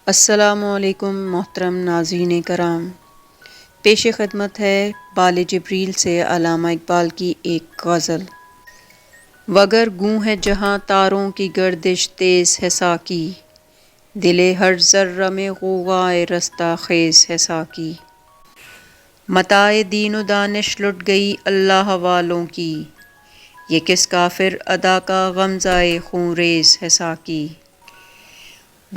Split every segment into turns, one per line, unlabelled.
السلام علیکم محترم ناظرین کرام، پیش خدمت ہے بال جبریل سے علامہ اقبال کی ایک غزل۔ وگر گوں ہے جہاں تاروں کی گردش تیز ہے ساقی، دل ہر ذرہ میں غوغائے رستہ خیز ہے ساقی۔ متاع دین و دانش لٹ گئی اللہ والوں کی، یہ کس کافر ادا کا غمزۂ خون ریز ہے ساقی۔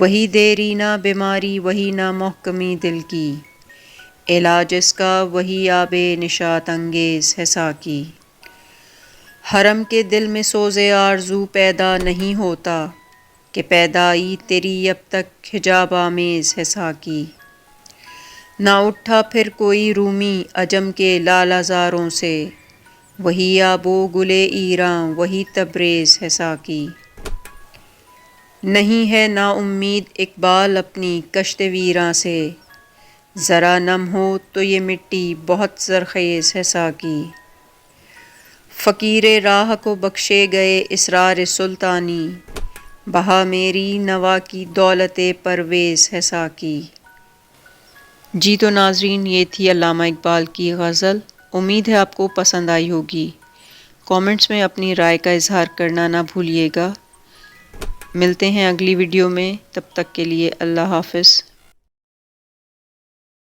وہی دیرینہ بیماری وہی نہ محکمی دل کی، علاج اس کا وہی آب نشاط انگیز ہے ساقی۔ حرم کے دل میں سوز آرزو پیدا نہیں ہوتا، کہ پیدائی تیری اب تک حجاب آمیز ہے ساقی۔ نہ اٹھا پھر کوئی رومی عجم کے لالہ زاروں سے، وہی آب و گل ایراں وہی تبریز ہے ساقی۔ نہیں ہے نا امید اقبال اپنی کشت ویراں سے، ذرا نم ہو تو یہ مٹی بہت زرخیز ہے ساقی۔ فقیر راہ کو بخشے گئے اسرار سلطانی، بہا میری نوا کی دولت پرویز ہے ساقی۔ جی تو ناظرین، یہ تھی علامہ اقبال کی غزل۔ امید ہے آپ کو پسند آئی ہوگی۔ کامنٹس میں اپنی رائے کا اظہار کرنا نہ بھولیے گا۔ ملتے ہیں اگلی ویڈیو میں، تب تک کے لیے اللہ حافظ۔